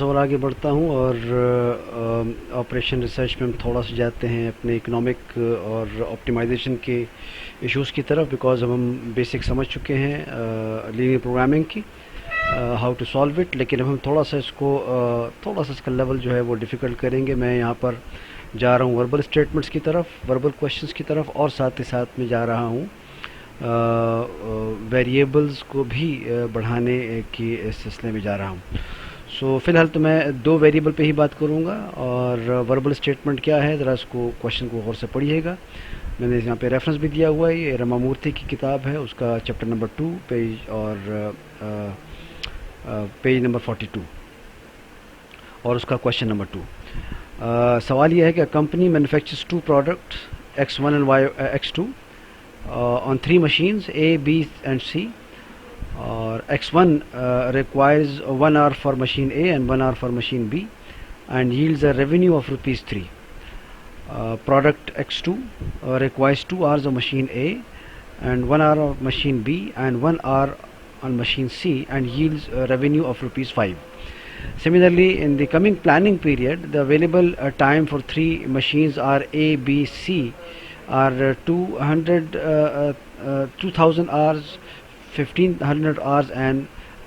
सा और आगे बढ़ता हूँ और ऑपरेशन रिसर्च में हम थोड़ा सा जाते हैं अपने इकोनॉमिक और ऑप्टिमाइजेशन के इश्यूज़ की तरफ, बिकॉज अब हम बेसिक समझ चुके हैं लीनियर प्रोग्रामिंग की, हाउ टू सॉल्व इट। लेकिन अब हम थोड़ा सा इसका लेवल जो है वो डिफ़िकल्ट करेंगे। मैं यहाँ पर जा रहा हूँ वर्बल स्टेटमेंट्स की तरफ, वर्बल क्वेश्चंस की तरफ, और साथ ही साथ में जा रहा हूँ वेरिएबल्स को भी बढ़ाने की इस सिलसिले में जा रहा हूँ। सो फ़िलहाल तो मैं दो वेरिएबल पे ही बात करूँगा। और वर्बल स्टेटमेंट क्या है, ज़रा इसको क्वेश्चन को गौर से पढ़िएगा। मैंने यहाँ पे रेफरेंस भी दिया हुआ है, ये रमामूर्ति की किताब है, उसका चैप्टर नंबर 2 पेज और पेज नंबर 42 और उसका क्वेश्चन नंबर 2। सवाल यह है कि company manufactures two product X1 and X2 on 3 machines A, B and C, or X1 requires 1 hour for machine A and 1 hour for machine B and yields a revenue of rupees 3. Product X2 requires 2 hours of machine A and 1 hour of machine B and 1 hour on machine C and yields a revenue of rupees 5. Similarly, in the coming planning period, the available time for 3 machines are A, B, C are 2000 hours, 1500 hours and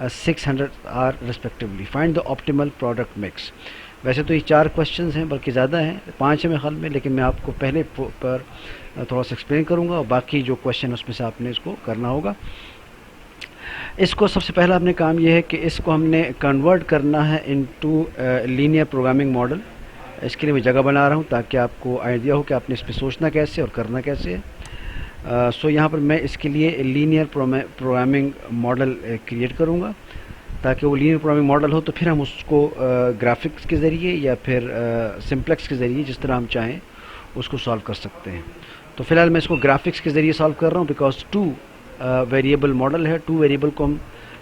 600 hours respectively. Find the optimal product mix. वैसे तो ये 4 questions हैं, बल्कि ज़्यादा हैं, 5 है मेरे ख्याल में, लेकिन मैं आपको पहले पर थोड़ा सा एक्सप्लेन करूँगा और बाकी जो क्वेश्चन उसमें से आपने इसको करना होगा। इसको सबसे पहला अपने काम ये है कि इसको हमने कन्वर्ट करना है इनटू लीनियर प्रोग्रामिंग मॉडल। इसके लिए मैं जगह बना रहा हूँ ताकि आपको आइडिया हो कि आपने इस पर सोचना कैसे और करना कैसे है। सो यहाँ पर मैं इसके लिए लीनियर प्रोग्रामिंग मॉडल क्रिएट करूँगा, ताकि वो लीनियर प्रोग्रामिंग मॉडल हो तो फिर हम उसको ग्राफिक्स के ज़रिए या फिर सिम्प्लेक्स के ज़रिए, जिस तरह हम चाहें उसको सॉल्व कर सकते हैं। तो फ़िलहाल मैं इसको ग्राफिक्स के ज़रिए सॉल्व कर रहा हूँ, बिकॉज 2 वेरिएबल मॉडल है। 2 वेरिएबल को हम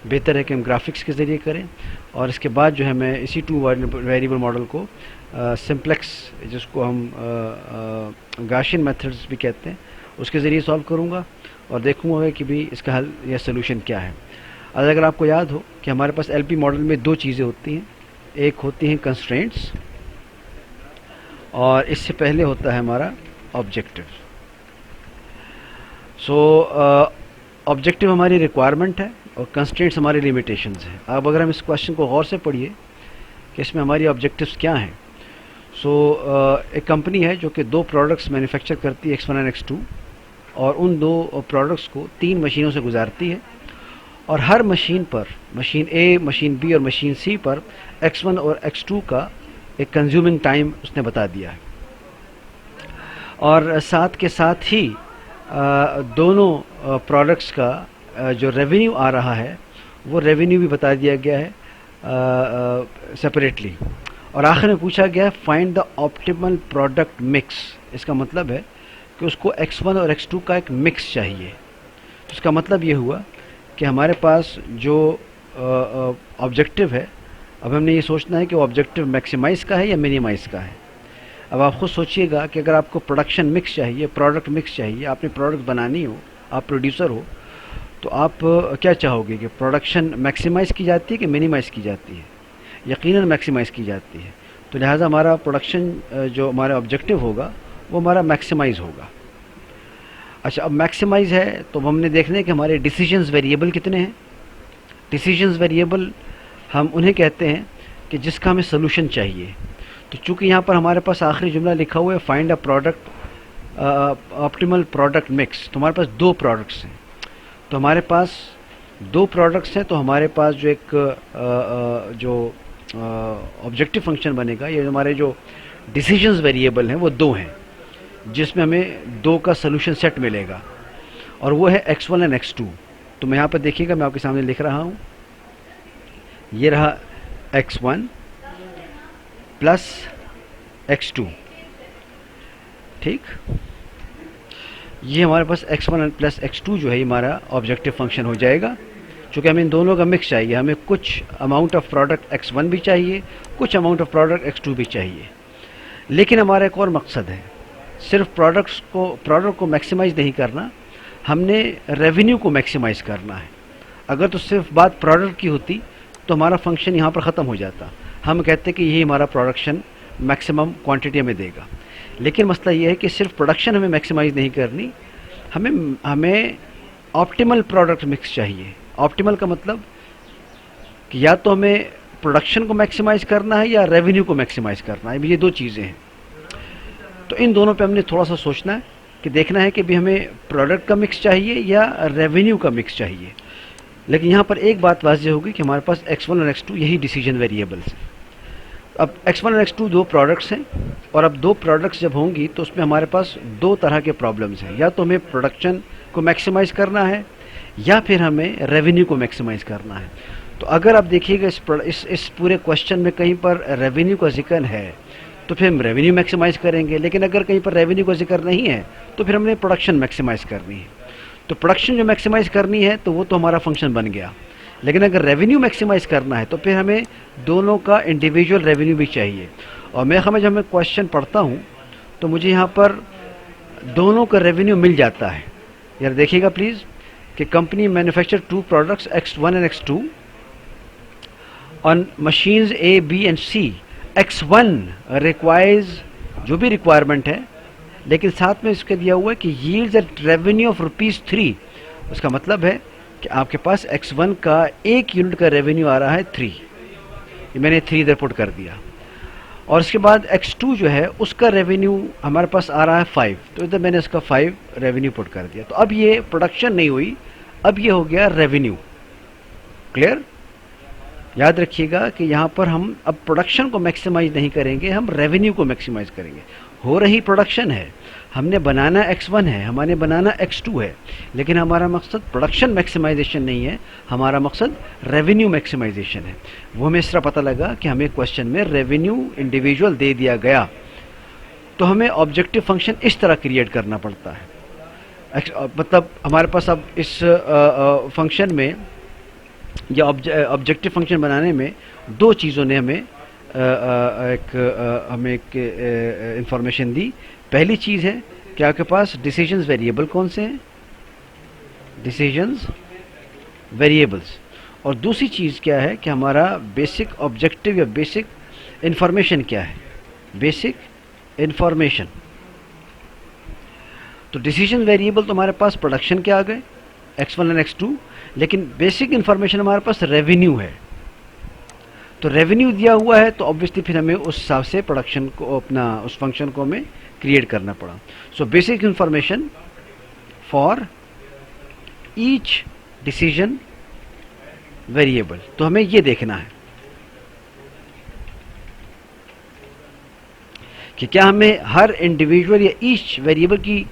बेहतर है कि हम ग्राफिक्स के ज़रिए करें, और इसके बाद जो है मैं इसी 2 वेरिएबल मॉडल को सिम्प्लेक्स, जिसको हम गाशियन मेथड्स भी कहते हैं, उसके ज़रिए सॉल्व करूँगा और देखूँगा कि भी इसका हल या सलूशन क्या है। अगर आपको याद हो कि हमारे पास एलपी मॉडल में 2 चीज़ें होती हैं, एक होती हैं कंस्ट्रेंट्स और इससे पहले होता है हमारा ऑब्जेक्टिव। सो ऑब्जेक्टिव हमारी रिक्वायरमेंट है और कंस्ट्रेंट्स हमारी लिमिटेशंस हैं। अब अगर हम इस क्वेश्चन को गौर से पढ़िए कि इसमें हमारी ऑब्जेक्टिव्स क्या हैं। एक कंपनी है जो कि 2 प्रोडक्ट्स मैन्युफैक्चर करती है, X1 और X2, और उन 2 प्रोडक्ट्स को 3 मशीनों से गुजारती है, और हर मशीन पर, मशीन A, मशीन B और मशीन C पर X1 और X2 का एक कंज्यूमिंग टाइम उसने बता दिया है। और साथ के साथ ही दोनों प्रोडक्ट्स का जो रेवेन्यू आ रहा है वो रेवेन्यू भी बता दिया गया है सेपरेटली। और आखिर में पूछा गया है find the optimal product mix. इसका मतलब है कि उसको X1 और X2 का एक मिक्स चाहिए। तो इसका मतलब ये हुआ कि हमारे पास जो ऑब्जेक्टिव है, अब हमने ये सोचना है कि वो ऑब्जेक्टिव मैक्सिमाइज़ का है या मिनिमाइज़ का है। अब आप खुद सोचिएगा कि अगर आपको प्रोडक्शन मिक्स चाहिए, प्रोडक्ट मिक्स चाहिए, आपने प्रोडक्ट बनानी हो, आप प्रोड्यूसर हो, तो आप क्या चाहोगे कि प्रोडक्शन मैक्सिमाइज़ की जाती है कि मिनिमाइज़ की जाती है? यकीनन मैक्सिमाइज़ की जाती है। तो लिहाजा हमारा प्रोडक्शन जो हमारा ऑब्जेक्टिव होगा वो हमारा मैक्सिमाइज़ होगा। अच्छा, अब मैक्सिमाइज़ है तो हमने देखना है कि हमारे डिसीजंस वेरिएबल कितने हैं। डिसीजंस वेरिएबल हम उन्हें कहते हैं कि जिसका हमें सोल्यूशन चाहिए। तो चूँकि यहाँ पर हमारे पास आखिरी जुमला लिखा हुआ है find a product optimal product mix, तो हमारे पास 2 प्रोडक्ट्स हैं। तो हमारे पास 2 प्रोडक्ट्स हैं, तो हमारे पास जो एक जो ऑब्जेक्टिव फंक्शन बनेगा, ये हमारे जो डिसीजंस वेरिएबल हैं वो 2 हैं, जिसमें हमें 2 का सोल्यूशन सेट मिलेगा, और वो है X1 एंड X2। तो मैं यहाँ पर देखिएगा, मैं आपके सामने लिख रहा हूँ, ये रहा X1 प्लस X2, ठीक। ये हमारे पास X1 प्लस X2 जो है हमारा ऑब्जेक्टिव फंक्शन हो जाएगा। चूँकि हमें इन दोनों का मिक्स चाहिए, हमें कुछ अमाउंट ऑफ प्रोडक्ट X1 भी चाहिए, कुछ अमाउंट ऑफ प्रोडक्ट X2 भी चाहिए। लेकिन हमारा एक और मकसद है, सिर्फ प्रोडक्ट को मैक्सिमाइज़ नहीं करना, हमने रेवेन्यू को मैक्सिमाइज़ करना है। अगर तो सिर्फ बात प्रोडक्ट की होती तो हमारा फंक्शन यहाँ पर ख़त्म हो जाता। हम कहते हैं कि यही हमारा प्रोडक्शन मैक्सिमम क्वांटिटी हमें देगा। लेकिन मसला ये है कि सिर्फ प्रोडक्शन हमें मैक्सिमाइज़ नहीं करनी, हमें ऑप्टिमल प्रोडक्ट मिक्स चाहिए। ऑप्टिमल का मतलब कि या तो हमें प्रोडक्शन को मैक्सिमाइज़ करना है या रेवेन्यू को मैक्सिमाइज़ करना है, ये दो चीज़ें हैं। तो इन दोनों पे हमने थोड़ा सा सोचना है कि देखना है कि भी हमें प्रोडक्ट का मिक्स चाहिए या रेवेन्यू का मिक्स चाहिए। लेकिन यहाँ पर एक बात वाज़ेह होगी कि हमारे पास x1 और x2 यही डिसीजन वेरिएबल्स हैं। अब x1 और x2 दो प्रोडक्ट्स हैं, और अब दो प्रोडक्ट्स जब होंगी तो उसमें हमारे पास दो तरह के प्रॉब्लम्स हैं। या तो हमें प्रोडक्शन को मैक्सिमाइज़ करना है या फिर हमें रेवेन्यू को मैक्सिमाइज़ करना है। तो अगर आप देखिएगा इस पूरे क्वेश्चन में कहीं पर रेवेन्यू का जिक्र है तो फिर हम रेवेन्यू मैक्सिमाइज़ करेंगे, लेकिन अगर कहीं पर रेवेन्यू का जिक्र नहीं है तो फिर हमने प्रोडक्शन मैक्सिमाइज़ करनी है। तो प्रोडक्शन जो मैक्सिमाइज़ करनी है तो वो तो हमारा फंक्शन बन गया, लेकिन अगर रेवेन्यू मैक्सिमाइज़ करना है तो फिर हमें दोनों का इंडिविजुअल रेवेन्यू भी चाहिए। और जब मैं क्वेश्चन पढ़ता हूँ तो मुझे यहाँ पर दोनों का रेवेन्यू मिल जाता है। यार देखिएगा प्लीज़ कि company manufacture two products x1 and x2 on machines A, B and C। x1 requires जो भी रिक्वायरमेंट है, लेकिन साथ में इसके दिया हुआ है कि यील्ड्स एट रेवेन्यू ऑफ ₹3। उसका मतलब है कि आपके पास x1 का एक यूनिट का रेवेन्यू आ रहा है 3, ये मैंने 3 इधर पुट कर दिया। और इसके बाद x2 जो है उसका रेवेन्यू हमारे पास आ रहा है 5, तो इधर मैंने इसका 5 रेवेन्यू पुट कर दिया। तो अब ये प्रोडक्शन नहीं हुई, अब ये हो गया रेवेन्यू। क्लियर? याद रखिएगा कि यहाँ पर हम अब प्रोडक्शन को मैक्सिमाइज नहीं करेंगे, हम रेवेन्यू को मैक्सिमाइज करेंगे। हो रही प्रोडक्शन है, हमने बनाना x1 है, हमारे बनाना x2 है, लेकिन हमारा मकसद प्रोडक्शन मैक्सिमाइजेशन नहीं है, हमारा मकसद रेवेन्यू मैक्सिमाइजेशन है। वो हमें इस तरह पता लगा कि हमें क्वेश्चन में रेवेन्यू इंडिविजुअल दे दिया गया, तो हमें ऑब्जेक्टिव फंक्शन इस तरह क्रिएट करना पड़ता है। मतलब हमारे पास अब इस फंक्शन में या ऑब्जेक्टिव फंक्शन बनाने में दो चीज़ों ने हमें एक इंफॉर्मेशन दी। पहली चीज़ है कि आपके पास डिसीजंस वेरिएबल कौन से हैं, डिसीजंस वेरिएबल्स। और दूसरी चीज़ क्या है कि हमारा बेसिक ऑब्जेक्टिव या बेसिक इंफॉर्मेशन क्या है, बेसिक इंफॉर्मेशन। तो डिसीजन वेरिएबल तो हमारे पास प्रोडक्शन के आ गए x1 और x2, लेकिन बेसिक इंफॉर्मेशन हमारे पास रेवेन्यू है। तो रेवेन्यू दिया हुआ है तो ऑब्वियसली फिर हमें उस हिसाब से प्रोडक्शन को अपना उस फंक्शन को हमें क्रिएट करना पड़ा। So basic information for each decision variable, तो हमें ये देखना है कि क्या हमें हर इंडिविजुअल या ईच वेरिएबल की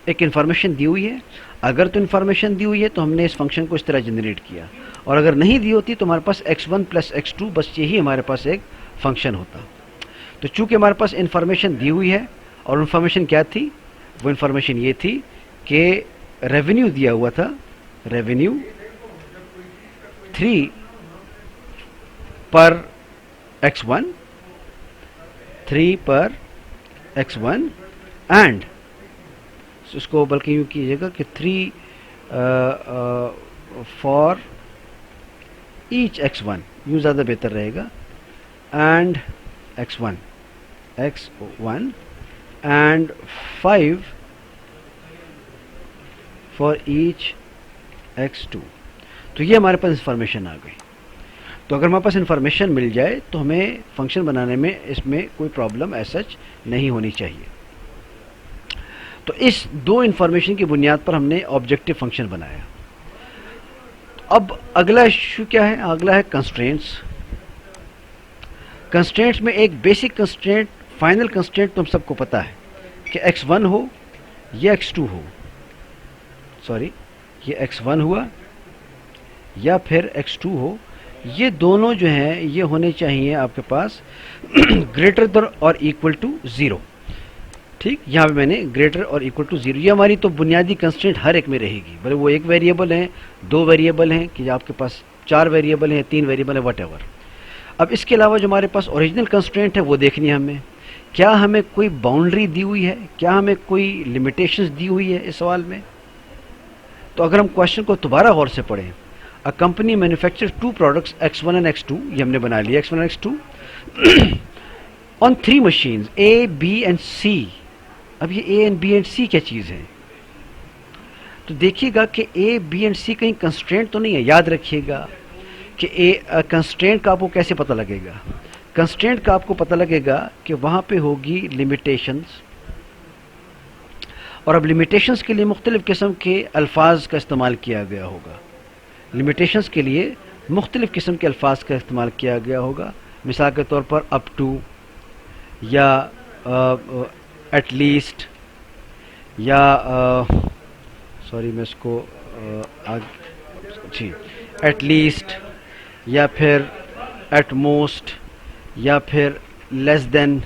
एक इंफॉर्मेशन दी हुई है। अगर तो इन्फॉर्मेशन दी हुई है तो हमने इस फंक्शन को इस तरह जनरेट किया, और अगर नहीं दी होती तो हमारे पास x1 प्लस x2 बस यही हमारे पास एक फंक्शन होता। तो चूंकि हमारे पास इन्फॉर्मेशन दी हुई है, और इन्फॉर्मेशन क्या थी, वो इन्फॉर्मेशन ये थी कि रेवेन्यू दिया हुआ था, रेवेन्यू 3 पर x1, 3 पर x1 एंड उसको बल्कि यूँ कीजिएगा कि 3 फॉर ईच x1, यूँ ज़्यादा बेहतर रहेगा, and x1 and 5 for each x2। तो ये हमारे पास इंफॉर्मेशन आ गई। तो अगर हमारे पास इंफॉर्मेशन मिल जाए तो हमें फंक्शन बनाने में इसमें कोई प्रॉब्लम ऐसा नहीं होनी चाहिए। तो इस दो इंफॉर्मेशन की बुनियाद पर हमने ऑब्जेक्टिव फंक्शन बनाया। तो अब अगला इशू क्या है, अगला है कंस्ट्रेंट्स। कंस्ट्रेंट्स में एक बेसिक कंस्ट्रेंट, फाइनल कंस्ट्रेंट तो हम सबको पता है कि x1 हो या x2 हो, सॉरी ये x1 हुआ या फिर x2 हो, ये दोनों जो हैं ये होने चाहिए आपके पास ग्रेटर देन और इक्वल टू 0। ठीक, यहाँ पे मैंने ग्रेटर और इक्वल टू 0, ये हमारी तो बुनियादी कंस्ट्रेंट हर एक में रहेगी, भले वो एक वेरिएबल है, दो वेरिएबल हैं, कि आपके पास 4 वेरिएबल हैं, 3 वेरिएबल है, वट। अब इसके अलावा जो हमारे पास ओरिजिनल कंस्ट्रेंट है वो देखनी है हमें, क्या हमें कोई बाउंड्री दी हुई है, क्या हमें कोई लिमिटेशंस दी हुई है इस सवाल में। तो अगर हम क्वेश्चन को दोबारा गौर से पढ़ें, a company manufacture 2 products x1 and x2, ये हमने बना लिया x1 और x2 on 3 machines A B and C. अब ये A and B and C क्या चीज़ है? तो देखिएगा कि ए बी एंड सी कहीं कंस्ट्रेंट तो नहीं है। याद रखिएगा कि कंस्ट्रेंट का आपको कैसे पता लगेगा? कंस्ट्रेंट का आपको पता लगेगा कि वहाँ पे होगी लिमिटेशंस, और अब लिमिटेशंस के लिए मुख्तलिफ़ किस्म के अल्फाज का इस्तेमाल किया गया होगा। लिमिटेशंस के लिए मुख्तलिफ़ किस्म के अल्फाज का इस्तेमाल किया गया होगा। मिसाल के तौर पर अप टू, या एट लीस्ट, या सॉरी मैं इसको जी एट लीस्ट, या फिर एट मोस्ट, या फिर लेस देन,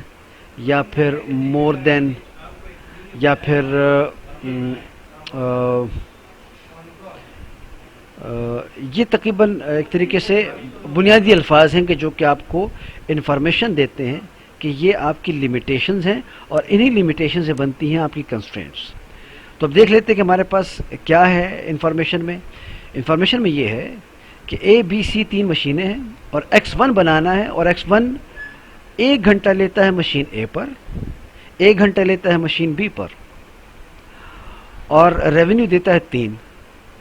या फिर मोर देन, या फिर ये तकरीबन एक तरीके से बुनियादी अल्फाज हैं कि जो कि आपको इन्फॉर्मेशन देते हैं कि ये आपकी लिमिटेशंस हैं, और इन्हीं लिमिटेशन से बनती हैं आपकी कंस्ट्रेंट्स। तो अब देख लेते हैं कि हमारे पास क्या है इन्फॉर्मेशन में। इन्फॉर्मेशन में ये है कि ए बी सी 3 मशीनें हैं, और x1 बनाना है, और x1 1 घंटा लेता है मशीन ए पर, 1 घंटा लेता है मशीन बी पर, और रेवेन्यू देता है 3।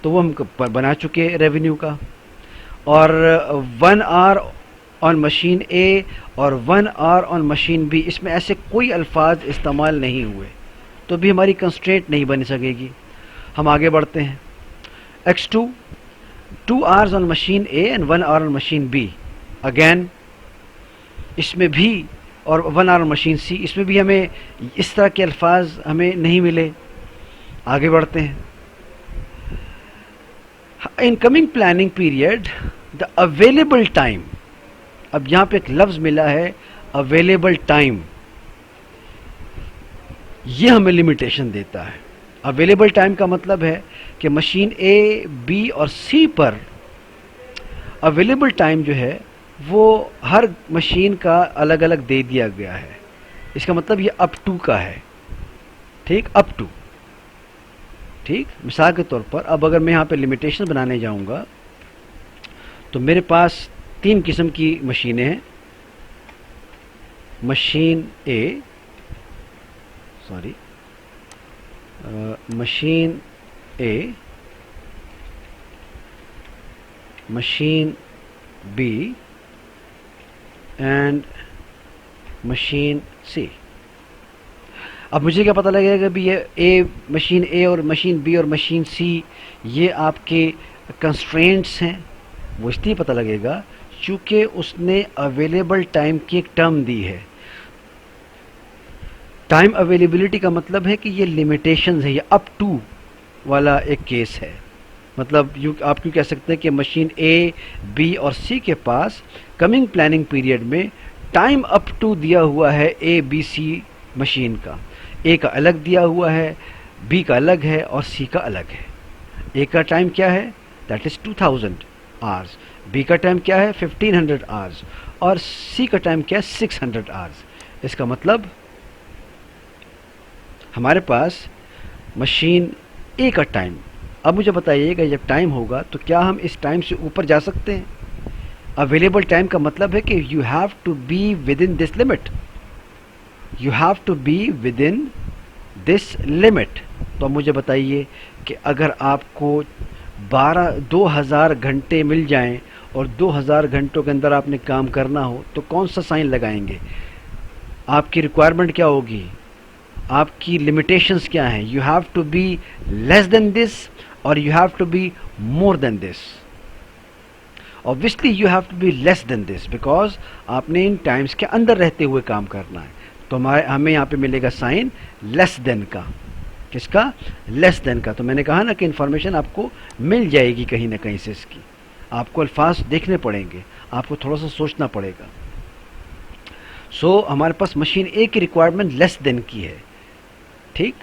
तो वो हम बना चुके रेवेन्यू का। और 1 आवर ऑन मशीन ए और 1 आवर ऑन मशीन बी, इसमें ऐसे कोई अल्फाज इस्तेमाल नहीं हुए, तो भी हमारी कंस्ट्रेंट नहीं बन सकेगी। हम आगे बढ़ते हैं। x2 2 hours on machine A and 1 hour on machine B, again इसमें भी, और 1 आवर मशीन सी, इसमें भी हमें इस तरह के अल्फाज हमें नहीं मिले। आगे बढ़ते हैं। In coming planning period the available time, अब यहाँ पे एक लफ्ज़ मिला है अवेलेबल टाइम, ये हमें लिमिटेशन देता है। अवेलेबल टाइम का मतलब है कि मशीन ए बी और सी पर अवेलेबल टाइम जो है वो हर मशीन का अलग अलग दे दिया गया है। इसका मतलब ये अप टू का है, ठीक, अप टू, ठीक। मिसाल के तौर पर अब अगर मैं यहाँ पे लिमिटेशन बनाने जाऊँगा तो मेरे पास 3 किस्म की मशीनें हैं। Machine A, sorry machine A, machine B and machine C. अब मुझे क्या पता लगेगा भी ये मशीन ए और मशीन बी और मशीन सी ये आपके कंस्ट्रेंट्स हैं? वो इसलिए पता लगेगा चूँकि उसने अवेलेबल टाइम की एक टर्म दी है। टाइम अवेलेबिलिटी का मतलब है कि ये लिमिटेशंस है, ये अप टू वाला एक केस है। मतलब आप क्यों कह सकते हैं कि मशीन ए बी और सी के पास कमिंग प्लानिंग पीरियड में टाइम अप टू दिया हुआ है ए बी सी मशीन का। ए का अलग दिया हुआ है, बी का अलग है और सी का अलग है। ए का टाइम क्या है? That is 2000 hours. बी का टाइम क्या है? 1500 आवर्स। और सी का टाइम क्या है? 600 आवर्स। इसका मतलब हमारे पास मशीन ए का टाइम, अब मुझे बताइएगा जब टाइम होगा तो क्या हम इस टाइम से ऊपर जा सकते हैं? अवेलेबल टाइम का मतलब है कि you have to be within this limit, you have to be within this limit. तो अब मुझे बताइए कि अगर आपको 2000 घंटे मिल जाएं और 2000 घंटों के अंदर आपने काम करना हो तो कौन सा साइन लगाएंगे? आपकी रिक्वायरमेंट क्या होगी? आपकी लिमिटेशंस क्या हैं? You have to be less than this or you have to be more than this. Obviously you have to be less than this because आपने इन टाइम्स के अंदर रहते हुए काम करना है। तो हमें यहाँ पे मिलेगा साइन लेस देन का। किसका? लेस देन का। तो मैंने कहा ना कि इन्फॉर्मेशन आपको मिल जाएगी कहीं ना कहीं से, इसकी आपको अल्फाज देखने पड़ेंगे, आपको थोड़ा सा सोचना पड़ेगा। सो हमारे पास मशीन ए की रिक्वायरमेंट लेस देन की है, ठीक।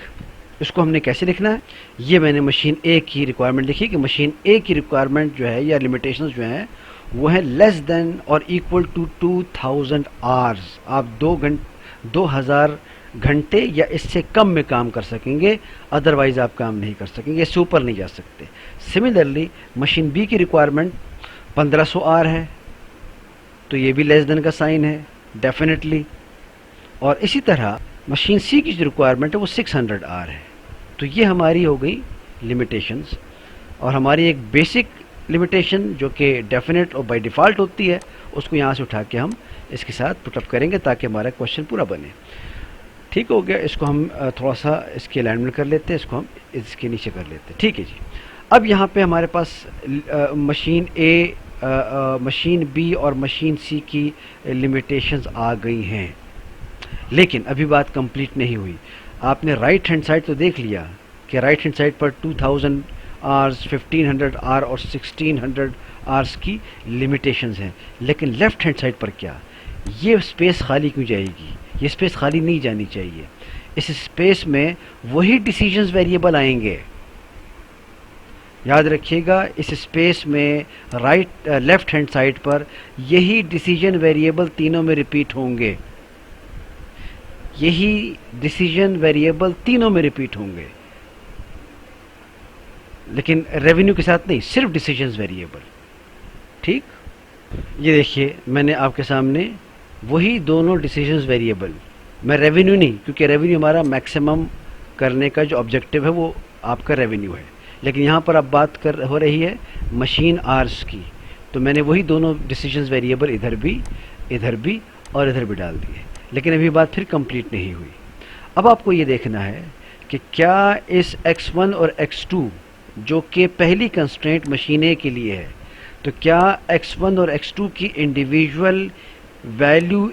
इसको हमने कैसे लिखना है? ये मैंने मशीन ए की रिक्वायरमेंट लिखी कि मशीन ए की रिक्वायरमेंट जो है या लिमिटेशंस जो हैं वो है लेस देन और इक्वल टू 2000 आवर्स। आप 2000 घंटे या इससे कम में काम कर सकेंगे, अदरवाइज आप काम नहीं कर सकेंगे, इससे ऊपर नहीं जा सकते। सिमिलरली मशीन बी की रिक्वायरमेंट 1500 आवर है, तो ये भी लेस देन का साइन है। डेफिनेटली। और इसी तरह मशीन सी की जो रिक्वायरमेंट है वो 600 आर है। तो ये हमारी हो गई लिमिटेशंस। और हमारी एक बेसिक लिमिटेशन जो कि डेफिनेट और बाय डिफ़ॉल्ट होती है, उसको यहाँ से उठा के हम इसके साथ पुटअप करेंगे ताकि हमारा क्वेश्चन पूरा बने। ठीक हो गया। इसको हम थोड़ा सा इसके अलाइनमेंट कर लेते हैं, इसको हम इसके नीचे कर लेते हैं। ठीक है जी। अब यहाँ पे हमारे पास मशीन ए, मशीन बी और मशीन सी की लिमिटेशंस आ गई हैं, लेकिन अभी बात कंप्लीट नहीं हुई। आपने राइट हैंड साइड तो देख लिया कि राइट हैंड साइड पर 2000 आवर्स, 1500 आर और 1600 आवर्स की लिमिटेशंस हैं, लेकिन लेफ्ट हैंड साइड पर क्या? ये स्पेस खाली क्यों जाएगी? ये स्पेस खाली नहीं जानी चाहिए। इस स्पेस में वही डिसीजंस वेरिएबल आएंगे। याद रखिएगा, इस स्पेस में लेफ्ट हैंड साइड पर यही डिसीजन वेरिएबल तीनों में रिपीट होंगे। यही डिसीजन वेरिएबल तीनों में रिपीट होंगे, लेकिन रेवेन्यू के साथ नहीं, सिर्फ डिसीजंस वेरिएबल। ठीक, ये देखिए मैंने आपके सामने वही दोनों डिसीजंस वेरिएबल, मैं रेवेन्यू नहीं, क्योंकि रेवेन्यू हमारा मैक्सिमम करने का जो ऑब्जेक्टिव है वो आपका रेवेन्यू है, लेकिन यहाँ पर अब बात हो रही है मशीन आवर्स की। तो मैंने वही दोनों डिसीजंस वेरिएबल इधर भी और इधर भी डाल दिए, लेकिन अभी बात फिर कंप्लीट नहीं हुई। अब आपको ये देखना है कि क्या इस x1 और x2 जो कि पहली कंस्ट्रेंट मशीन ए के लिए है, तो क्या x1 और x2 की इंडिविजुअल वैल्यू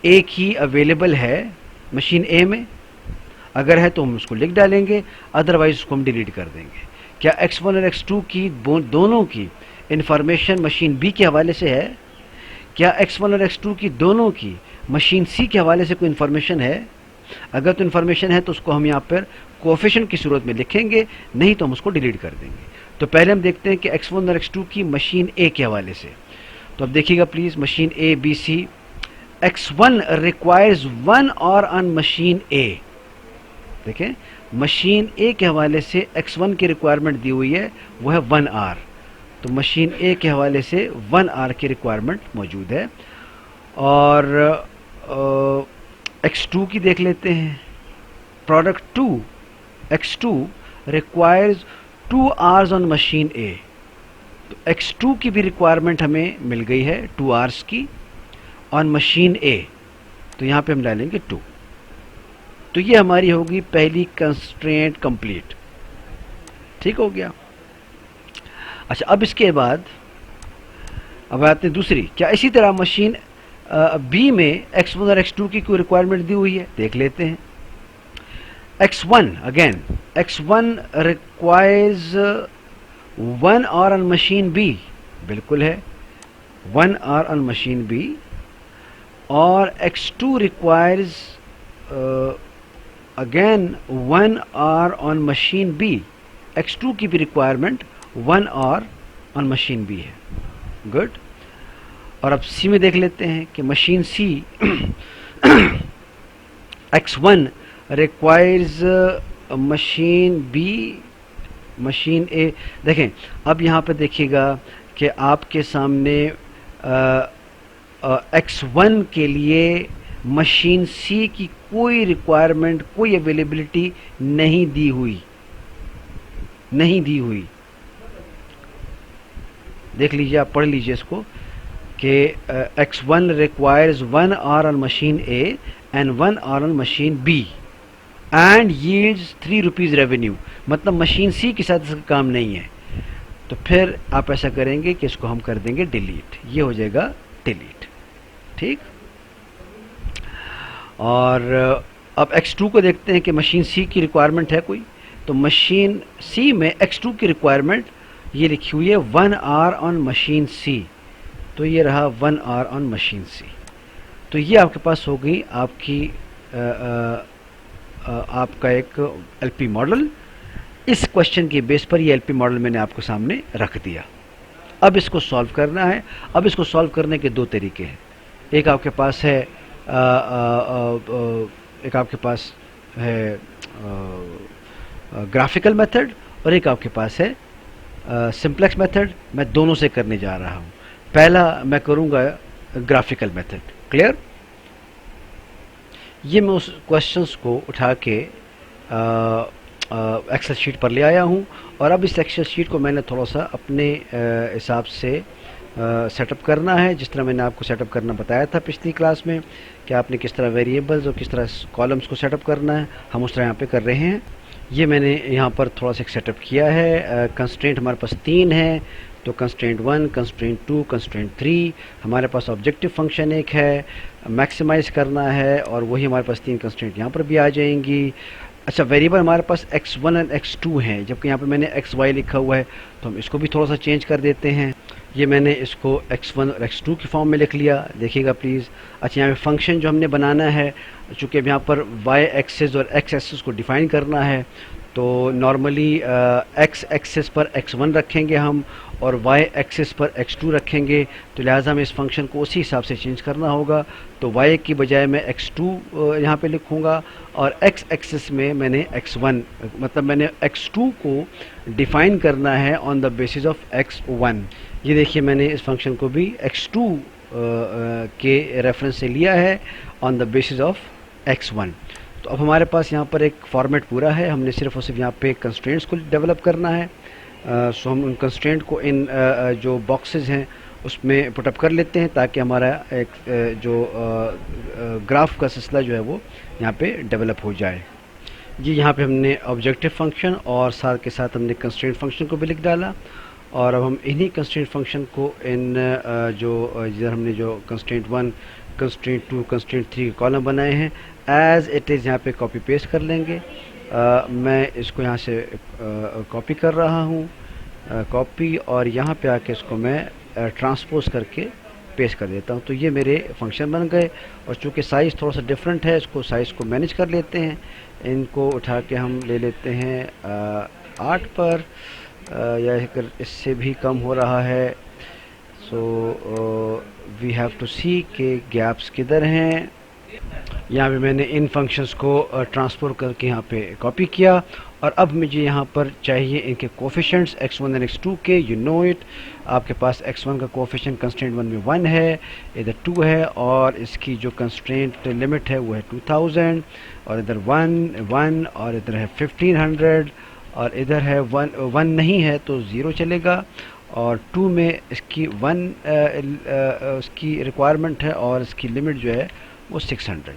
एक ही अवेलेबल है मशीन ए में? अगर है तो हम उसको लिख डालेंगे, अदरवाइज उसको हम डिलीट कर देंगे। क्या x1 और x2 की दोनों की इंफॉर्मेशन मशीन बी के हवाले से है? क्या x1 और x2 की दोनों की मशीन सी के हवाले से कोई इन्फॉर्मेशन है? अगर तो इन्फॉर्मेशन है तो उसको हम यहाँ पर कोएफिशिएंट की सूरत में लिखेंगे, नहीं तो हम उसको डिलीट कर देंगे। तो पहले हम देखते हैं कि x1 और x2 की मशीन ए के हवाले से। तो अब देखिएगा please, machine A B C, x1 requires 1 और ऑन मशीन ए। देखें, मशीन ए के हवाले से x1 की रिक्वायरमेंट दी हुई है, वो है 1 आर। तो मशीन ए के हवाले से 1 आर की रिक्वायरमेंट मौजूद है। और x2 की देख लेते हैं, product 2, x2 requires 2 hours on machine A. तो x2 की भी रिक्वायरमेंट हमें मिल गई है 2 आवर्स की ऑन मशीन ए। तो यहाँ पे हम डालेंगे 2। तो ये हमारी होगी पहली कंस्ट्रेंट कंप्लीट। ठीक हो गया। अच्छा, अब इसके बाद अब आते हैं दूसरी। क्या इसी तरह मशीन बी में x1 और x2 की कोई रिक्वायरमेंट दी हुई है? देख लेते हैं। x1 again, x1 requires 1 hour on machine B, बिल्कुल है 1 आवर ऑन मशीन बी। और x2 requires again 1 hour on machine B. x2 की भी requirement 1 hour on machine B है। गुड। और अब सी में देख लेते हैं कि machine C x1 requires machine B, machine A. देखें, अब यहाँ पे देखिएगा कि आपके सामने x1 के लिए मशीन सी की कोई रिक्वायरमेंट, कोई अवेलेबिलिटी नहीं दी हुई। देख लीजिए, आप पढ़ लीजिए इसको कि x1 requires 1 hour on machine A and 1 hour on machine B and yields 3 rupees revenue. मतलब मशीन सी के साथ इसका काम नहीं है। तो फिर आप ऐसा करेंगे कि इसको हम कर देंगे डिलीट। ये हो जाएगा डिलीट। ठीक। और अब x2 को देखते हैं कि मशीन सी की रिक्वायरमेंट है कोई। तो मशीन सी में x2 की रिक्वायरमेंट ये लिखी हुई है 1 आवर ऑन मशीन सी। तो ये रहा 1 आवर ऑन मशीन सी। तो ये आपके पास हो गई आपकी आपका एक एलपी मॉडल। इस क्वेश्चन के बेस पर ये एलपी मॉडल मैंने आपको सामने रख दिया। अब इसको सॉल्व करना है। अब इसको सॉल्व करने के दो तरीके हैं। एक आपके पास है ग्राफिकल मेथड और एक आपके पास है सिंप्लेक्स मेथड। मैं दोनों से करने जा रहा हूँ। पहला मैं करूँगा ग्राफिकल मेथड। क्लियर? ये मैं उस क्वेश्चंस को उठा के एक्सेल शीट पर ले आया हूँ, और अब इस एक्सेल शीट को मैंने थोड़ा सा अपने हिसाब से सेटअप करना है, जिस तरह मैंने आपको सेटअप करना बताया था पिछली क्लास में कि आपने किस तरह वेरिएबल्स और किस तरह कॉलम्स को सेटअप करना है, हम उस तरह यहाँ पे कर रहे हैं। ये मैंने यहाँ पर थोड़ा सा एक सेटअप किया है। कंस्ट्रेंट हमारे पास 3 है, तो कंस्ट्रेंट 1, कंस्ट्रेंट 2, कंस्ट्रेंट 3। हमारे पास ऑब्जेक्टिव फंक्शन एक है, मैक्सिमाइज करना है, और वही हमारे पास 3 कंस्ट्रेंट यहाँ पर भी आ जाएंगी। अच्छा, वेरिएबल हमारे पास x1 और x2 हैं, जबकि यहाँ पे मैंने xy लिखा हुआ है, तो हम इसको भी थोड़ा सा चेंज कर देते हैं। ये मैंने इसको x1 और x2 की फॉर्म में लिख लिया, देखिएगा प्लीज़। अच्छा, यहाँ पे फंक्शन जो हमने बनाना है, चूँकि अब यहाँ पर y एक्सिस और x एक्सिस को डिफ़ाइन करना है, तो नॉर्मली x एक्सिस पर x1 रखेंगे हम, और y एक्सिस पर x2 रखेंगे, तो लिहाजा हमें इस फंक्शन को उसी हिसाब से चेंज करना होगा। तो y की बजाय मैं x2 यहाँ पे लिखूँगा, और x एक्सिस में मैंने x1, मतलब मैंने x2 को डिफ़ाइन करना है on the basis of x1। ये देखिए, मैंने इस फंक्शन को भी x2 के रेफरेंस से लिया है on the basis of x1। तो अब हमारे पास यहाँ पर एक फॉर्मेट पूरा है, हमने सिर्फ और सिर्फ यहाँ पे कंस्ट्रेंट्स को डेवलप करना है। सो हम उन कंस्ट्रेंट को इन जो बॉक्सेस हैं उसमें पुटअप कर लेते हैं, ताकि हमारा एक जो ग्राफ का सिलसिला जो है वो यहाँ पे डेवलप हो जाए। जी, यहाँ पे हमने ऑब्जेक्टिव फंक्शन और साथ के साथ हमने कंस्ट्रेंट फंक्शन को भी लिख डाला, और अब हम इन्हीं कंस्ट्रेंट फंक्शन को इन जो इधर हमने जो कंस्ट्रेंट 1, कंस्ट्रेंट 2, कंस्ट्रेंट 3 के कॉलम बनाए हैं, एज इट इज़ यहाँ पे कॉपी पेस्ट कर लेंगे। मैं इसको यहाँ से कॉपी कर रहा हूँ, कॉपी, और यहाँ पे आके इसको मैं ट्रांसपोज करके पेस्ट कर देता हूँ। तो ये मेरे फंक्शन बन गए, और चूँकि साइज़ थोड़ा सा डिफरेंट है, इसको साइज़ को मैनेज कर लेते हैं। इनको उठा के हम ले लेते हैं 8 पर, या अगर इससे भी कम हो रहा है, सो वी हैव टू सी के गैप्स किधर हैं। यहाँ पे मैंने इन फंक्शंस को ट्रांसफर करके यहाँ पे कॉपी किया, और अब मुझे यहाँ पर चाहिए इनके कोफिशेंट्स x1 और x2 के। यू नो इट, आपके पास x1 का कोफिशेंट कंस्ट्रेंट 1 में 1 है, इधर 2 है, और इसकी जो कंस्ट्रेंट लिमिट है वो है 2000, और इधर 1 और इधर है 1500, और इधर है 1 नहीं है तो 0 चलेगा, और 2 में इसकी 1 उसकी रिक्वायरमेंट है, और इसकी लिमिट जो है वो 600।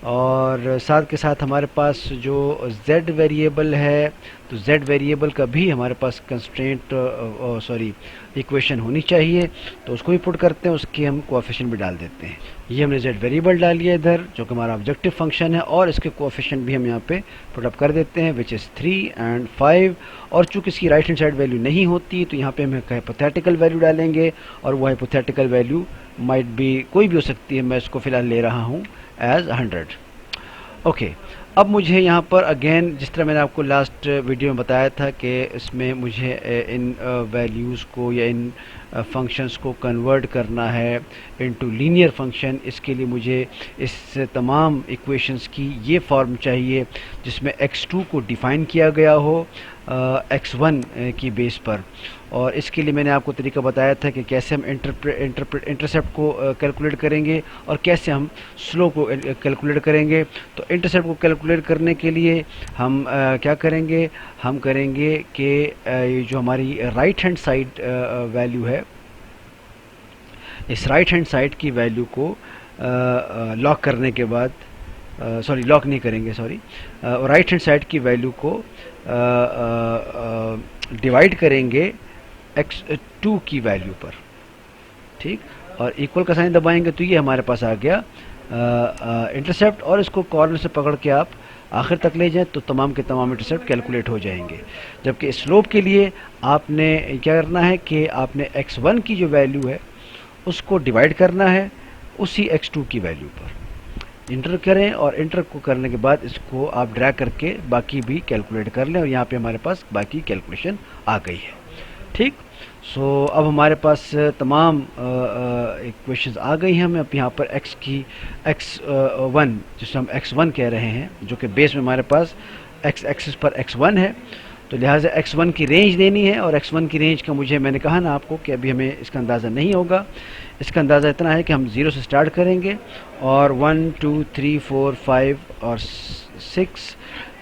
और साथ के साथ हमारे पास जो z वेरिएबल है, तो z वेरिएबल का भी हमारे पास कंस्ट्रेंट इक्वेशन होनी चाहिए, तो उसको भी पुट करते हैं, उसकी हम कोएफिशिएंट भी डाल देते हैं। ये हमने z वेरिएबल डाल लिया इधर, जो कि हमारा ऑब्जेक्टिव फंक्शन है, और इसके कोएफिशिएंट भी हम यहाँ पे पुटअप कर देते हैं, विच इज़ 3 एंड 5। और चूँकि इसकी राइट हैंड साइड वैल्यू नहीं होती, तो यहाँ पे हम एक हाइपोथेटिकल वैल्यू डालेंगे, और वो हाइपोथेटिकल वैल्यू माइट बी कोई भी हो सकती है, मैं इसको फ़िलहाल ले रहा हूँ एज 100। ओके, अब मुझे यहाँ पर अगेन, जिस तरह मैंने आपको लास्ट वीडियो में बताया था कि इसमें मुझे इन वैल्यूज़ को या इन फंक्शंस को कन्वर्ट करना है इनटू लीनियर फंक्शन। इसके लिए मुझे इस तमाम इक्वेशंस की ये फॉर्म चाहिए जिसमें x2 को डिफ़ाइन किया गया हो x1 की बेस पर। और इसके लिए मैंने आपको तरीका बताया था कि कैसे हम इंटरसेप्ट को कैलकुलेट करेंगे और कैसे हम स्लोप को कैलकुलेट करेंगे। तो इंटरसेप्ट को कैलकुलेट करने के लिए हम क्या करेंगे, हम करेंगे कि ये जो हमारी राइट हैंड साइड वैल्यू है, इस राइट हैंड साइड की वैल्यू को लॉक करने के बाद, सॉरी लॉक नहीं करेंगे, सॉरी राइट हैंड साइड की वैल्यू को डिवाइड करेंगे x2 की वैल्यू पर, ठीक, और इक्वल का साइन दबाएंगे तो ये हमारे पास आ गया इंटरसेप्ट। और इसको कॉर्नर से पकड़ के आप आखिर तक ले जाएं तो तमाम के तमाम इंटरसेप्ट कैलकुलेट हो जाएंगे। जबकि स्लोप के लिए आपने क्या करना है कि आपने x1 की जो वैल्यू है उसको डिवाइड करना है उसी x2 की वैल्यू पर। इंटर करें, और इंटर को करने के बाद इसको आप ड्रैग करके बाकी भी कैलकुलेट कर लें, और यहाँ पे हमारे पास बाकी कैलकुलेशन आ गई है, ठीक। सो अब हमारे पास तमाम इक्वेशंस आ गई हैं। हमें अब यहाँ पर x1 जिसे हम x1 कह रहे हैं, जो कि बेस में हमारे पास x एक्सिस पर x1 है, तो लिहाजा x1 की रेंज देनी है, और x1 की रेंज का मुझे मैंने कहा ना आपको कि अभी हमें इसका अंदाज़ा नहीं होगा। इसका अंदाज़ा इतना है कि हम 0 से स्टार्ट करेंगे और 1 2 3 4 5 और 6।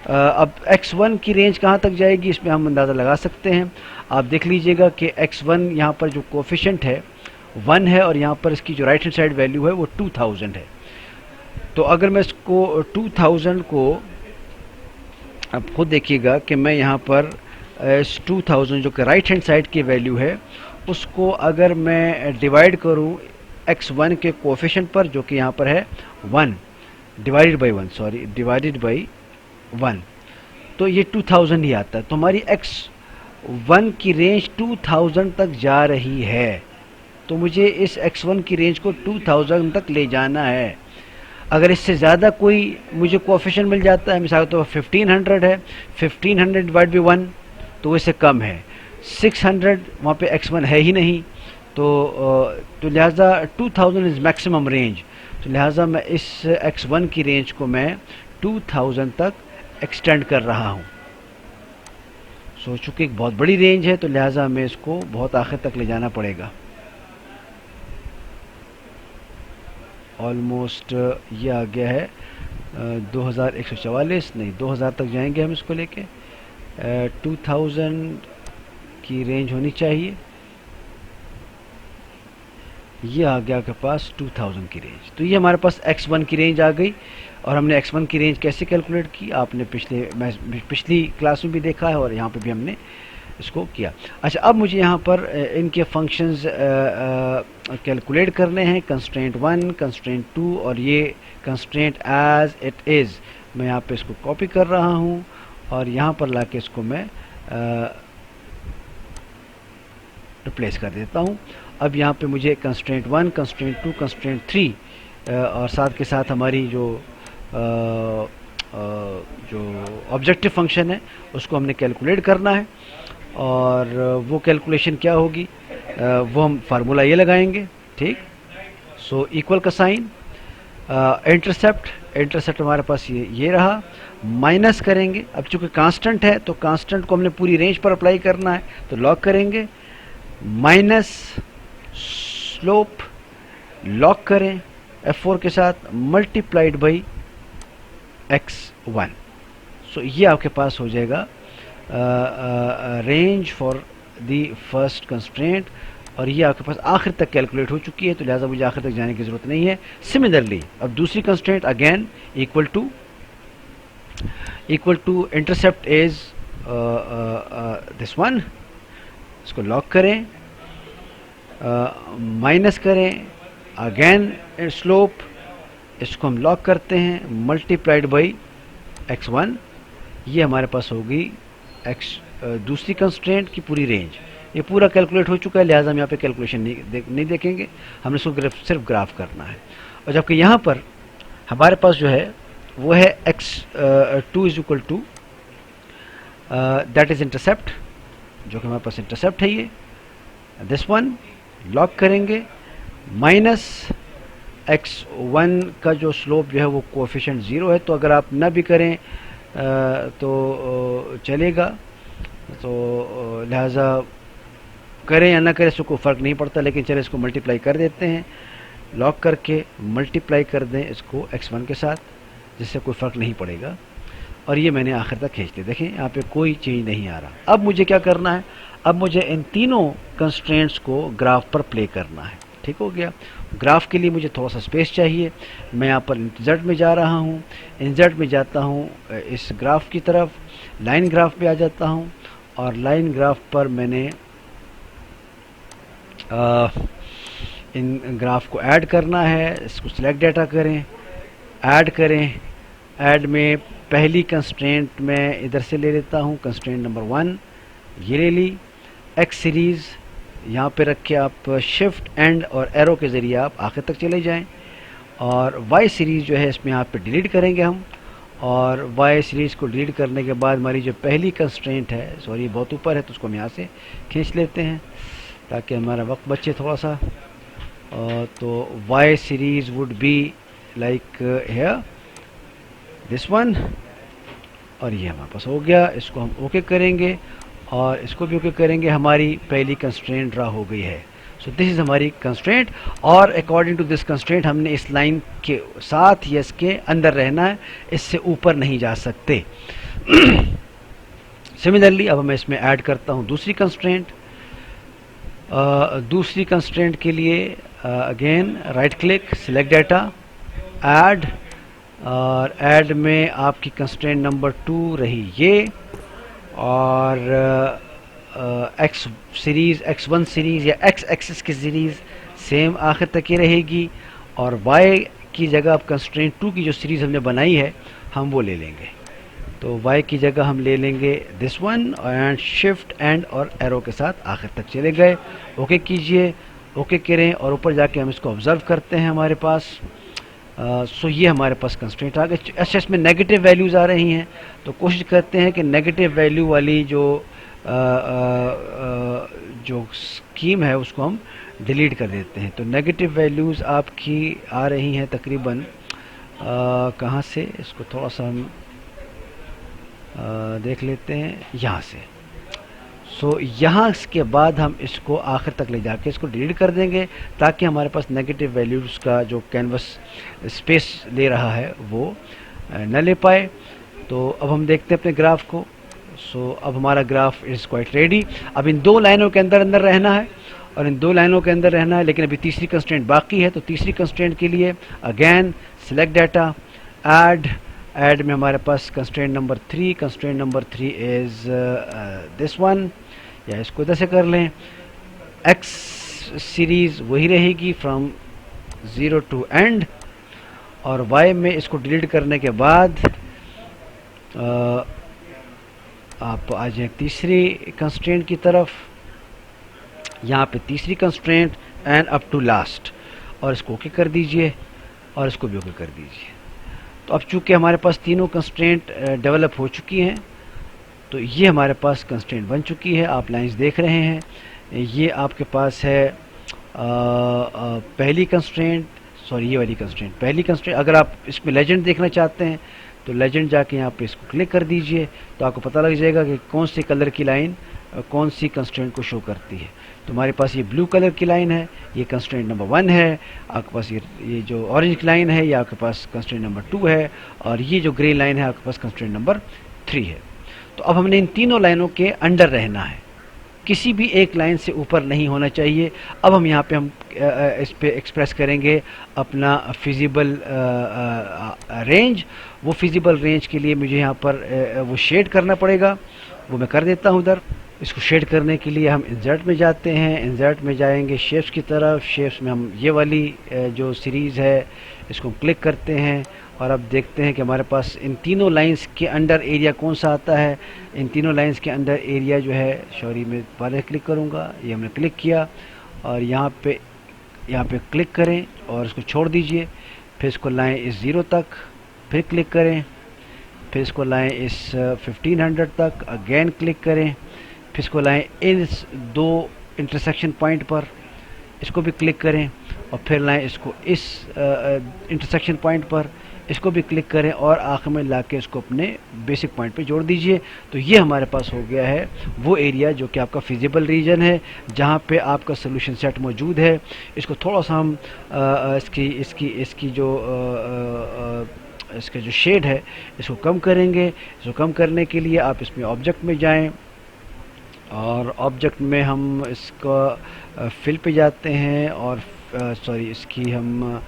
अब x1 की रेंज कहाँ तक जाएगी इसमें हम अंदाज़ा लगा सकते हैं। आप देख लीजिएगा कि x1 यहाँ पर जो कोफिशेंट है 1 है, और यहाँ पर इसकी जो राइट हैंड साइड वैल्यू है वो 2000 है। तो अगर मैं इसको 2000 को, अब खुद देखिएगा कि मैं यहाँ पर इस 2000 जो कि राइट हैंड साइड की वैल्यू है उसको अगर मैं डिवाइड करूँ x1 के कोफिशेंट पर, जो कि यहाँ पर है 1 divided by 1, sorry divided by 1, तो ये 2000 ही आता है। तो हमारी x1 की रेंज 2000 तक जा रही है, तो मुझे इस x1 की रेंज को 2000 तक ले जाना है। अगर इससे ज़्यादा कोई मुझे कोएफिशिएंट मिल जाता है, मिसाल तो 1500 है, 1500 डिवाइड बाई 1 तो वैसे कम है, 600 वहाँ पे x1 है ही नहीं, तो लिहाजा 2000 इज़ मैक्सिमम रेंज। तो लिहाजा मैं इस x1 की रेंज को मैं 2000 तक एक्सटेंड कर रहा हूँ। सो चूँकि एक बहुत बड़ी रेंज है तो लिहाजा हमें इसको बहुत आखिर तक ले जाना पड़ेगा। ऑलमोस्ट ये आ गया है 2144, नहीं 2000 तक जाएंगे हम इसको लेके। 2000 की रेंज होनी चाहिए, ये आ गया आपके पास 2000 की रेंज। तो ये हमारे पास x1 की रेंज आ गई। और हमने x1 की रेंज कैसे कैलकुलेट की आपने पिछली क्लास में भी देखा है, और यहाँ पे भी हमने इसको किया। अच्छा, अब मुझे यहाँ पर इनके फंक्शंस कैलकुलेट करने हैं, कंस्ट्रेंट 1, कंस्ट्रेंट 2 और ये कंस्ट्रेंट एज इट इज़। मैं यहाँ पे इसको कॉपी कर रहा हूँ और यहाँ पर लाके इसको मैं रिप्लेस कर देता हूँ। अब यहाँ पे मुझे कंस्ट्रेंट 1, कंस्ट्रेंट 2, कंस्ट्रेंट 3 और साथ के साथ हमारी जो ऑब्जेक्टिव फंक्शन है उसको हमने कैलकुलेट करना है। और वो कैलकुलेशन क्या होगी, वो हम फार्मूला ये लगाएंगे, ठीक। सो इक्वल का साइन, इंटरसेप्ट हमारे पास ये रहा, माइनस करेंगे। अब चूंकि कांस्टेंट है तो कांस्टेंट को हमने पूरी रेंज पर अप्लाई करना है, तो लॉग करेंगे, माइनस स्लोप लॉग करें F4 के साथ, मल्टीप्लाइड बाई x1। सो ये आपके पास हो जाएगा range for the first constraint, और ये आपके पास आखिर तक कैलकुलेट हो चुकी है, तो लिहाजा मुझे आखिर तक जाने की ज़रूरत नहीं है। सिमिलरली अब दूसरी constraint again equal to intercept is this one, इसको लॉक करें, माइनस करें, अगेन स्लोप, इसको हम लॉक करते हैं, मल्टीप्लाइड बाई x1। ये हमारे पास होगी दूसरी कंस्ट्रेंट की पूरी रेंज। ये पूरा कैलकुलेट हो चुका है, लिहाजा हम यहाँ पे कैलकुलेशन नहीं देखेंगे, हमने इसको सिर्फ ग्राफ करना है। और जबकि यहाँ पर हमारे पास जो है वो है x2 is equal to that is intercept, जो कि हमारे पास इंटरसेप्ट है ये दिस वन, लॉक करेंगे, माइनस x1 का जो स्लोप जो है वो कोएफिशिएंट 0 है, तो अगर आप ना भी करें तो चलेगा, तो लिहाजा करें या ना करें इसको कोई फ़र्क नहीं पड़ता, लेकिन चले इसको मल्टीप्लाई कर देते हैं, लॉक करके मल्टीप्लाई कर दें इसको x1 के साथ, जिससे कोई फ़र्क नहीं पड़ेगा। और ये मैंने आखिर तक खींच दिया, देखें यहाँ पे कोई चेंज नहीं आ रहा। अब मुझे क्या करना है, अब मुझे इन तीनों कंस्ट्रेंट्स को ग्राफ पर प्ले करना है, ठीक हो गया। ग्राफ के लिए मुझे थोड़ा सा स्पेस चाहिए, मैं यहाँ पर इंसर्ट में जा रहा हूँ, इंसर्ट में जाता हूँ इस ग्राफ की तरफ, लाइन ग्राफ पे आ जाता हूँ, और लाइन ग्राफ पर मैंने इन ग्राफ को ऐड करना है। इसको सिलेक्ट डाटा करें, ऐड करें, ऐड में पहली कंस्ट्रेंट मैं इधर से ले लेता हूँ, कंस्ट्रेंट नंबर 1 ये ले ली, एक्स सीरीज़ यहाँ पे रख के आप शिफ्ट एंड और एरो के ज़रिए आप आखिर तक चले जाएं, और वाई सीरीज़ जो है इसमें यहाँ पे डिलीट करेंगे हम, और वाई सीरीज़ को डिलीट करने के बाद हमारी जो पहली कंस्ट्रेंट है, सॉरी बहुत ऊपर है तो उसको हम यहाँ से खींच लेते हैं ताकि हमारा वक्त बचे थोड़ा सा। तो Y series would be like here this one, और ये हमारे पास हो गया। इसको हम ओके करेंगे और इसको भी ओके करेंगे। हमारी पहली कंस्ट्रेंट ड्रा हो गई है। सो दिस इज़ हमारी कंस्ट्रेंट, और अकॉर्डिंग टू दिस कंस्ट्रेंट हमने इस लाइन के साथ या इसके अंदर रहना है, इससे ऊपर नहीं जा सकते। सिमिलरली अब मैं इसमें ऐड करता हूँ दूसरी कंस्ट्रेंट। दूसरी कंस्ट्रेंट के लिए again right click, select data, add, और ऐड में आपकी कंस्ट्रेंट नंबर 2 रही ये, और एक्स सीरीज़, x1 सीरीज़ या x एक्सिस की सीरीज़ सेम आखिर तक ही रहेगी, और y की जगह अब कंस्ट्रेंट 2 की जो सीरीज़ हमने बनाई है हम वो ले लेंगे। तो y की जगह हम ले लेंगे this one, and shift and और एरो के साथ आखिर तक चले गए। ओके कीजिए, ओके करें, और ऊपर जाके हम इसको ऑब्ज़र्व करते हैं हमारे पास। सो ये हमारे पास कंस्ट्रेंट आ गए। अच्छा, इसमें नेगेटिव वैल्यूज़ आ रही हैं, तो कोशिश करते हैं कि नेगेटिव वैल्यू वाली जो स्कीम है उसको हम डिलीट कर देते हैं। तो नेगेटिव वैल्यूज़ आपकी आ रही हैं तकरीबन कहाँ से, इसको थोड़ा सा हम देख लेते हैं यहाँ से। सो यहाँ के बाद हम इसको आखिर तक ले जाके इसको डिलीट कर देंगे, ताकि हमारे पास नेगेटिव वैल्यूज़ का जो कैनवस स्पेस ले रहा है वो न ले पाए। तो अब हम देखते हैं अपने ग्राफ को। सो अब हमारा ग्राफ इज़ क्वाइट रेडी। अब इन दो लाइनों के अंदर अंदर रहना है, और इन दो लाइनों के अंदर रहना है, लेकिन अभी तीसरी कंस्ट्रेंट बाकी है। तो तीसरी कंस्ट्रेंट के लिए again select data, add, add में हमारे पास constraint number 3, constraint number 3 is this one, या इसको इधर से कर लें। एक्स सीरीज़ वही रहेगी फ्रॉम 0 टू एंड, और वाई में इसको डिलीट करने के बाद आप आ जाए तीसरी कंस्ट्रेंट की तरफ। यहाँ पे तीसरी constraint end up to last, और इसको ओके कर दीजिए, और इसको भी ओके कर दीजिए। तो अब चूँकि हमारे पास तीनों कंस्ट्रेंट डेवलप हो चुकी हैं, तो ये हमारे पास कंस्ट्रेंट बन चुकी है। आप लाइंस देख रहे हैं, ये आपके पास है पहली कंस्ट्रेंट, सॉरी ये वाली कंस्ट्रेंट, पहली कंस्ट्रेंट। अगर आप इसमें लेजेंड देखना चाहते हैं तो लेजेंड जाके यहाँ पे इसको क्लिक कर दीजिए, तो आपको पता लग जाएगा कि कौन सी कलर की लाइन कौन सी कंस्ट्रेंट को शो करती है। तो हमारे पास ये ब्लू कलर की लाइन है, ये कंस्ट्रेंट नंबर 1 है। आपके पास ये जो ऑरेंज लाइन है, ये आपके पास कंस्ट्रेंट नंबर 2 है, और ये जो ग्रे लाइन है आपके पास कंस्ट्रेंट नंबर 3 है। तो अब हमने इन तीनों लाइनों के अंडर रहना है, किसी भी एक लाइन से ऊपर नहीं होना चाहिए। अब हम यहाँ पे हम इस पे एक्सप्रेस करेंगे अपना फिजिबल रेंज। वो फिजिबल रेंज के लिए मुझे यहाँ पर वो शेड करना पड़ेगा, वो मैं कर देता हूँ उधर। इसको शेड करने के लिए हम इंसर्ट में जाते हैं, इंसर्ट में जाएंगे शेप्स की तरफ। शेप्स में हम ये वाली जो सीरीज़ है इसको क्लिक करते हैं, और अब देखते हैं कि हमारे पास इन तीनों लाइंस के अंडर एरिया कौन सा आता है। इन तीनों लाइंस के अंडर एरिया जो है, सॉरी मैं पहले क्लिक करूँगा, ये हमने क्लिक किया, और यहाँ पे क्लिक करें और इसको छोड़ दीजिए। फिर इसको लाएं इस 0 तक, फिर क्लिक करें, फिर इसको लाएं इस 1500 तक, अगेन क्लिक करें, फिर इसको लाएं इस 2 इंटरसेक्शन पॉइंट पर, इसको भी क्लिक करें, और फिर लाएं इसको इस इंटरसेक्शन पॉइंट पर, इसको भी क्लिक करें, और आखिर में लाके इसको अपने बेसिक पॉइंट पे जोड़ दीजिए। तो ये हमारे पास हो गया है वो एरिया जो कि आपका फिजिबल रीजन है, जहाँ पे आपका सोल्यूशन सेट मौजूद है। इसको थोड़ा सा हम इसकी इसका जो शेड है इसको कम करेंगे। इसको कम करने के लिए आप इसमें ऑब्जेक्ट में जाएं, और ऑब्जेक्ट में हम इसका फिल पे जाते हैं, और सॉरी इसकी हम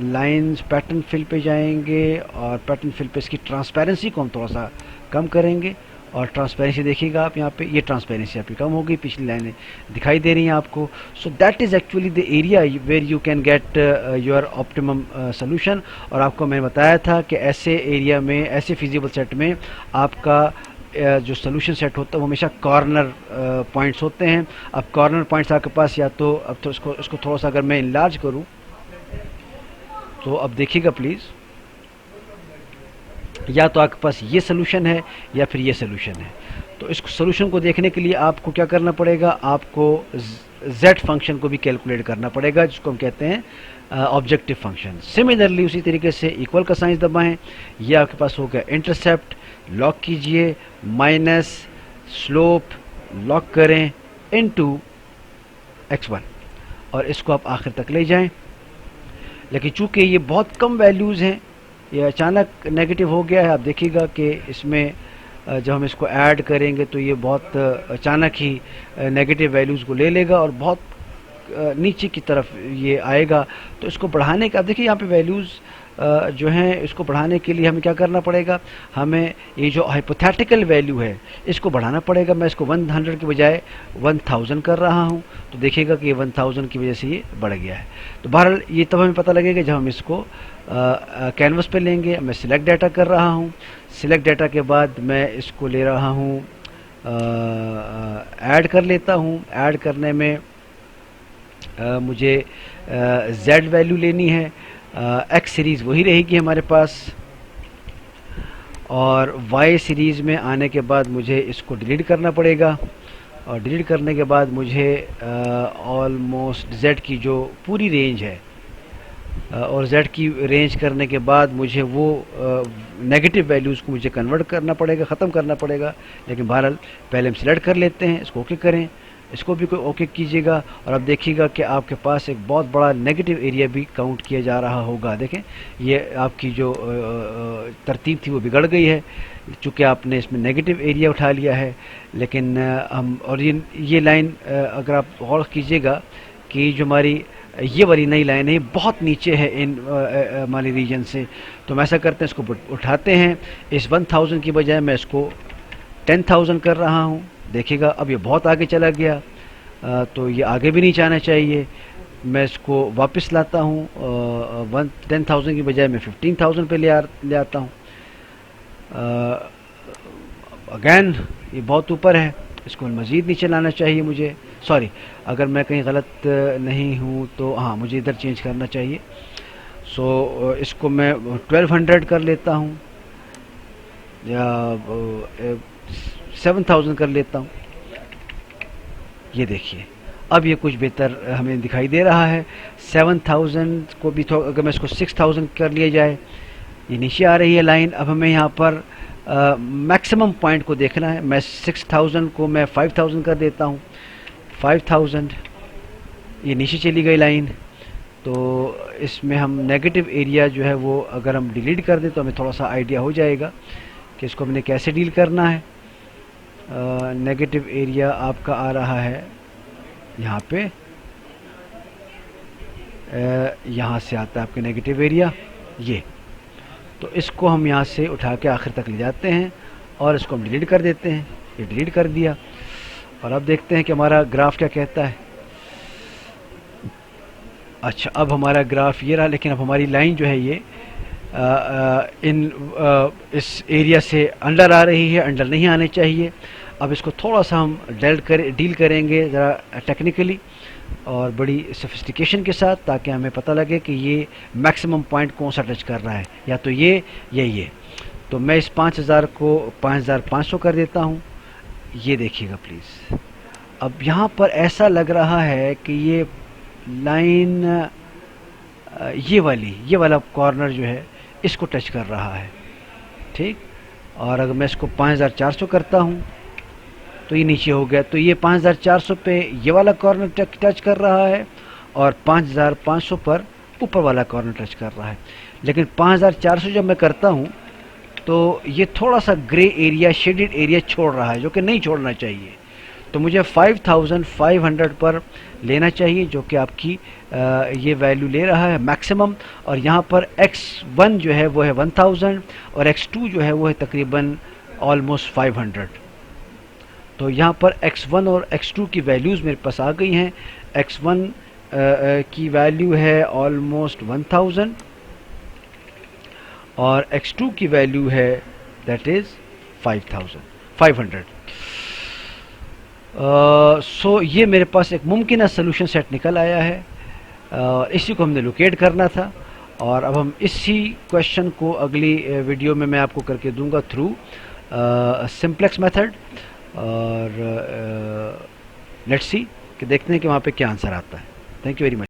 लाइंस पैटर्न फिल पे जाएंगे, और पैटर्न फिल पे इसकी ट्रांसपेरेंसी को हम थोड़ा सा कम करेंगे। और ट्रांसपेरेंसी देखिएगा आप यहाँ पे, ये ट्रांसपेरेंसी आपकी कम हो गई, पिछली लाइनें दिखाई दे रही हैं आपको। So that is actually the area where you can get your optimum solution. और आपको मैंने बताया था कि ऐसे एरिया में, ऐसे फिजिबल सेट में आपका जो सोल्यूशन सेट होता है वो हमेशा कॉर्नर पॉइंट्स होते हैं। अब कॉर्नर पॉइंट्स आपके पास, या तो अब तो इसको थोड़ा सा अगर मैं इनलार्ज करूं, तो अब देखिएगा प्लीज़, या तो आपके पास ये सोल्यूशन है या फिर ये सोल्यूशन है। तो इस सोल्यूशन को देखने के लिए आपको क्या करना पड़ेगा, आपको z फंक्शन को भी कैलकुलेट करना पड़ेगा, जिसको हम कहते हैं ऑब्जेक्टिव फंक्शन। सिमिलरली उसी तरीके से इक्वल का साइन दबाएं, ये आपके पास हो गया इंटरसेप्ट, लॉक कीजिए, माइनस स्लोप लॉक करें इनटू x1 और इसको आप आखिर तक ले जाएं। लेकिन चूंकि ये बहुत कम वैल्यूज़ हैं, ये अचानक नेगेटिव हो गया है, आप देखिएगा कि इसमें जब हम इसको ऐड करेंगे तो ये बहुत अचानक ही नेगेटिव वैल्यूज़ को ले लेगा और बहुत नीचे की तरफ ये आएगा। तो इसको बढ़ाने का, देखिए यहाँ पे वैल्यूज़ जो हैं, इसको बढ़ाने के लिए हमें क्या करना पड़ेगा, हमें ये जो हाइपोथेटिकल वैल्यू है इसको बढ़ाना पड़ेगा। मैं इसको 100 के बजाय 1000 कर रहा हूँ, तो देखिएगा कि ये 1000 की वजह से ये बढ़ गया है। तो बहरहाल ये तब हमें पता लगेगा जब हम इसको कैनवस पे लेंगे। मैं सिलेक्ट डाटा कर रहा हूँ, सिलेक्ट डाटा के बाद मैं इसको ले रहा हूँ, ऐड कर लेता हूँ। ऐड करने में मुझे z वैल्यू लेनी है, x सीरीज़ वही रहेगी हमारे पास, और y सीरीज़ में आने के बाद मुझे इसको डिलीट करना पड़ेगा, और डिलीट करने के बाद मुझे ऑलमोस्ट z की जो पूरी रेंज है और z की रेंज करने के बाद मुझे वो नेगेटिव वैल्यूज़ को मुझे कन्वर्ट करना पड़ेगा, ख़त्म करना पड़ेगा। लेकिन बहरहाल पहले हम सिलेक्ट कर लेते हैं, इसको ओके करें, इसको भी कोई ओके कीजिएगा और अब देखिएगा कि आपके पास एक बहुत बड़ा नेगेटिव एरिया भी काउंट किया जा रहा होगा। देखें ये आपकी जो तरतीब थी वो बिगड़ गई है, चूँकि आपने इसमें नेगेटिव एरिया उठा लिया है। लेकिन हम, और ये लाइन अगर आप गौर कीजिएगा कि जो हमारी ये वाली नई लाइन है बहुत नीचे है इन हमारे रीजन से, तो हम ऐसा करते हैं, इसको उठाते हैं, इस 1000 की बजाय मैं इसको 10000 कर रहा हूँ। देखिएगा अब ये बहुत आगे चला गया, तो ये आगे भी नहीं जाना चाहिए। मैं इसको वापस लाता हूँ, 10,000 की बजाय मैं 15,000 पे ले आता हूँ। अगैन ये बहुत ऊपर है, इसको मज़ीद नीचे लाना चाहिए मुझे। सॉरी, अगर मैं कहीं गलत नहीं हूँ तो हाँ, मुझे इधर चेंज करना चाहिए। सो इसको मैं 1200 कर लेता हूँ या 7000 कर लेता हूँ। ये देखिए अब ये कुछ बेहतर हमें दिखाई दे रहा है। 7000 को भी अगर मैं इसको 6000 कर लिया जाए, ये नीचे आ रही है लाइन। अब हमें यहाँ पर मैक्सिमम पॉइंट को देखना है। मैं 6000 को मैं 5000 कर देता हूँ, 5000, ये नीचे चली गई लाइन। तो इसमें हम नेगेटिव एरिया जो है वो अगर हम डिलीट कर दें तो हमें थोड़ा सा आइडिया हो जाएगा कि इसको हमने कैसे डील करना है। नेगेटिव एरिया आपका आ रहा है यहाँ पे, यहाँ से आता है आपके नेगेटिव एरिया ये। तो इसको हम यहाँ से उठा के आखिर तक ले जाते हैं और इसको हम डिलीट कर देते हैं। ये डिलीट कर दिया और अब देखते हैं कि हमारा ग्राफ क्या कहता है। अच्छा, अब हमारा ग्राफ ये रहा, लेकिन अब हमारी लाइन जो है ये इस एरिया से अंडर आ रही है, अंडर नहीं आने चाहिए। अब इसको थोड़ा सा हम डील करेंगे ज़रा टेक्निकली और बड़ी सोफिस्टिकेशन के साथ, ताकि हमें पता लगे कि ये मैक्सिमम पॉइंट कौन सा टच कर रहा है, या तो ये या ये। तो मैं इस 5000 को 5500 कर देता हूँ। ये देखिएगा प्लीज़, अब यहाँ पर ऐसा लग रहा है कि ये लाइन ये वाला कॉर्नर जो है इसको टच कर रहा है, ठीक। और अगर मैं इसको 5400 करता हूँ तो ये नीचे हो गया। तो ये 5400 पे ये वाला कॉर्नर टच कर रहा है और 5500 पर ऊपर वाला कॉर्नर टच कर रहा है। लेकिन 5400 जब मैं करता हूँ तो ये थोड़ा सा ग्रे एरिया, शेडेड एरिया छोड़ रहा है, जो कि नहीं छोड़ना चाहिए। तो मुझे 5500 पर लेना चाहिए, जो कि आपकी ये वैल्यू ले रहा है मैक्सिमम। और यहाँ पर x1 जो है वो है 1000 और x2 जो है वो है तकरीबन ऑलमोस्ट 500। तो यहाँ पर x1 और x2 की वैल्यूज़ मेरे पास आ गई हैं। x1 की वैल्यू है ऑलमोस्ट 1000 और x2 की वैल्यू है दैट इज़ 500। सो ये मेरे पास एक मुमकिन सोल्यूशन सेट निकल आया है और इसी को हमने लोकेट करना था। और अब हम इसी क्वेश्चन को अगली वीडियो में मैं आपको करके दूंगा थ्रू सिंप्लेक्स मेथड, और लेट्स सी कि देखते हैं कि वहाँ पे क्या आंसर आता है। Thank you very much.